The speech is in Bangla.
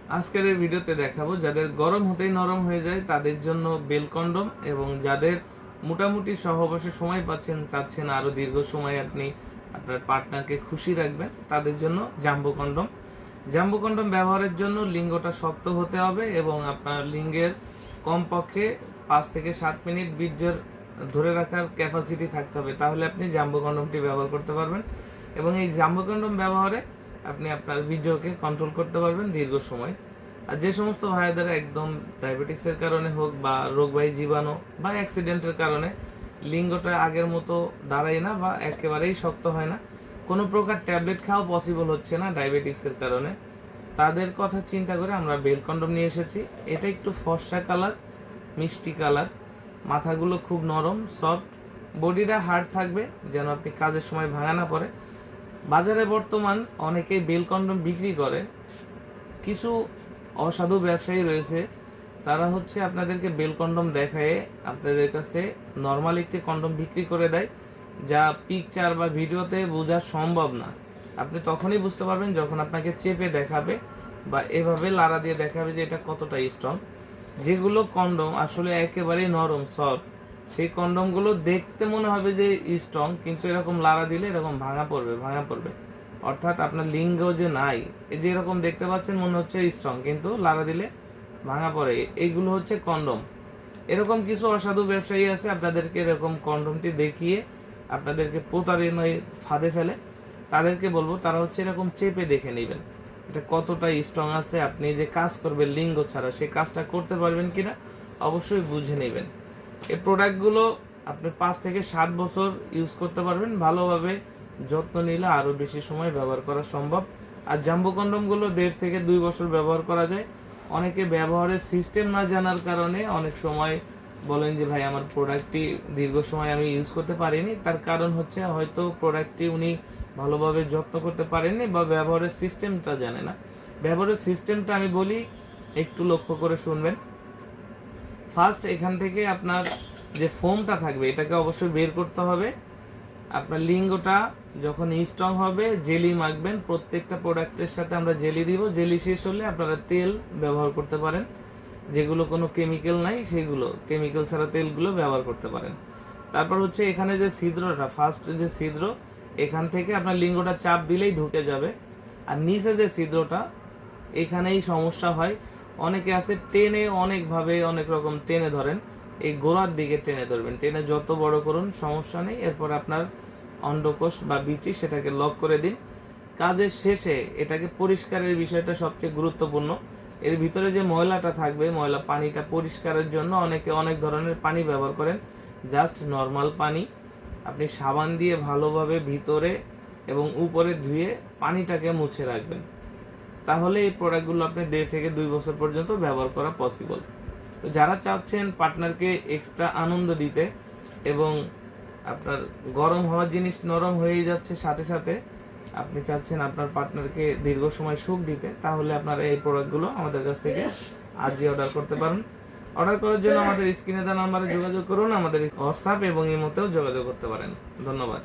আজকের এই ভিডিওতে দেখাবো যাদের গরম হতেই নরম হয়ে যায় তাদের জন্য বেল কন্ডম, এবং যাদের মোটামুটি সহবাসে সময় পাচ্ছেন, চাচ্ছেন আরো দীর্ঘ সময় আপনি আপনার পার্টনারকে খুশি রাখবেন, তাদের জন্য জাম্বো কন্ডম। জাম্বো কন্ডম ব্যবহারের জন্য লিঙ্গটা শক্ত হতে হবে এবং আপনার লিঙ্গের কমপক্ষে 5 থেকে 7 মিনিট বীর্যের ধরে রাখার ক্যাপাসিটি থাকতে হবে, তাহলে আপনি জাম্বো কন্ডমটি ব্যবহার করতে পারবেন। এবং এই জাম্বো কন্ডম ব্যবহারে আপনি আপনার বীর্যকে কন্ট্রোল করতে পারবেন দীর্ঘ সময়। আর যে সমস্ত ভাইয়াদের একদম ডায়াবেটিক্সের কারণে হোক বা রোগবাহী জীবাণু বা অ্যাক্সিডেন্টের কারণে লিঙ্গটা আগের মতো দাঁড়ায় না বা একেবারেই শক্ত হয় না, কোনো প্রকার ট্যাবলেট খাওয়া পসিবল হচ্ছে না ডায়াবেটিক্সের কারণে, তাদের কথা চিন্তা করে আমরা বেল কন্ডম নিয়ে এসেছি। এটা একটু ফর্সা কালার, মিষ্টি কালার, মাথাগুলো খুব নরম সফট, বডিটা হার্ড থাকবে যেন আপনি কাজের সময় ভাঙা না পড়ে। বাজারে বর্তমান অনেকেই বেল কন্ডম বিক্রি করে, কিছু অসাধু ব্যবসায়ী রয়েছে, তারা হচ্ছে আপনাদেরকে বেল কন্ডম দেখায় আপনাদের কাছে নর্মাল একটি কন্ডম বিক্রি করে দেয়, যা পিকচার বা ভিডিওতে বোঝা সম্ভব না। আপনি তখনই বুঝতে পারবেন যখন আপনাকে চেপে দেখাবে বা এভাবে লাড়া দিয়ে দেখাবে যে এটা কতটা স্ট্রং। যেগুলো কন্ডম আসলে একেবারেই নরম সফট, সেই কন্ডমগুলো দেখতে মনে হবে যে স্ট্রং, কিন্তু এরকম লাড়া দিলে এরকম ভাঙা পড়বে। অর্থাৎ আপনার লিঙ্গ যে নাই, এই যে এরকম দেখতে পাচ্ছেন মনে হচ্ছে স্ট্রং, কিন্তু লাড়া দিলে ভাঙা পড়ে, এইগুলো হচ্ছে কন্ডম। এরকম কিছু অসাধু ব্যবসায়ী আছে আপনাদেরকে এরকম কন্ডমটি দেখিয়ে আপনাদেরকে প্রতারণায় ফাঁদে ফেলে। তাদেরকে বলবো তারা হচ্ছে এরকম চেপে দেখে নেবেন এটা কতটা স্ট্রং আছে, আপনি যে কাজ করবেন লিঙ্গ ছাড়া সেই কাজটা করতে পারবেন কিনা অবশ্যই বুঝে নেবেন। এই প্রোডাক্টগুলো আপনি 5 থেকে 7 বছর ইউজ করতে পারবেন, ভালোভাবে যত্ন নিলে আরও বেশি সময় ব্যবহার করা সম্ভব। আর জাম্বো কন্ডমগুলো 1.5 থেকে 2 বছর ব্যবহার করা যায়। অনেকে ব্যবহারের সিস্টেম না জানার কারণে অনেক সময় বলেন যে ভাই আমার প্রোডাক্টটি দীর্ঘ সময় আমি ইউজ করতে পারিনি, তার কারণ হচ্ছে হয়তো প্রোডাক্টটি উনি ভালোভাবে যত্ন করতে পারেননি বা ব্যবহারের সিস্টেমটা জানে না। ব্যবহারের সিস্টেমটা আমি বলি, একটু লক্ষ্য করে শুনবেন। ফার্স্ট এখান থেকে আপনার যে ফোমটা থাকবে এটাকে অবশ্যই বের করতে হবে। আপনার লিঙ্গটা যখন স্ট্রং হবে জেলি মাখবেন, প্রত্যেকটা প্রোডাক্টের সাথে আমরা জেলি দিব। জেলি শেষ হলে আপনারা তেল ব্যবহার করতে পারেন, যেগুলো কোনো কেমিক্যাল নাই সেগুলো, কেমিক্যাল ছাড়া তেলগুলো ব্যবহার করতে পারেন। তারপর হচ্ছে এখানে যে ছিদ্রটা, ফার্স্ট যে ছিদ্র, এখান থেকে আপনার লিঙ্গটা চাপ দিলেই ঢুকে যাবে। আর নিচে যে ছিদ্রটা, এখানেই সমস্যা হয়। অনেকে আছে টেনে অনেকভাবে অনেক রকম টেনে ধরেন, এই গোড়ার দিকে টেনে ধরবেন, টেনে যত বড় করুন সমস্যা নেই। এরপর আপনার অন্ডকোষ বা বিচি সেটাকে লক করে দিন। কাজের শেষে এটাকে পরিষ্কারের বিষয়টা সবচেয়ে গুরুত্বপূর্ণ। এর ভিতরে যে ময়লাটা থাকবে, ময়লা পানিটা পরিষ্কারের জন্য অনেকে অনেক ধরনের পানি ব্যবহার করেন, জাস্ট নর্মাল পানি আপনি সাবান দিয়ে ভালোভাবে ভিতরে এবং উপরে ধুয়ে পানিটাকে মুছে রাখবেন, তাহলে এই প্রোডাক্টগুলো আপনি 1.5 থেকে 2 বছর পর্যন্ত ব্যবহার করা পসিবল। তো যারা চাচ্ছেন পার্টনারকে এক্সট্রা আনন্দ দিতে এবং আপনার গরম হওয়ার জিনিস নরম হয়ে যাচ্ছে সাথে সাথে আপনি চাচ্ছেন আপনার পার্টনারকে দীর্ঘ সময় সুখ দিতে, তাহলে আপনারা এই প্রোডাক্টগুলো আমাদের কাছ থেকে আজই অর্ডার করতে পারেন। অর্ডার করার জন্য আমাদের স্ক্রিনে দেওয়া নাম্বারে যোগাযোগ করুন, আমাদের হোয়াটসঅ্যাপ এবং ইমোতেও যোগাযোগ করতে পারেন। ধন্যবাদ।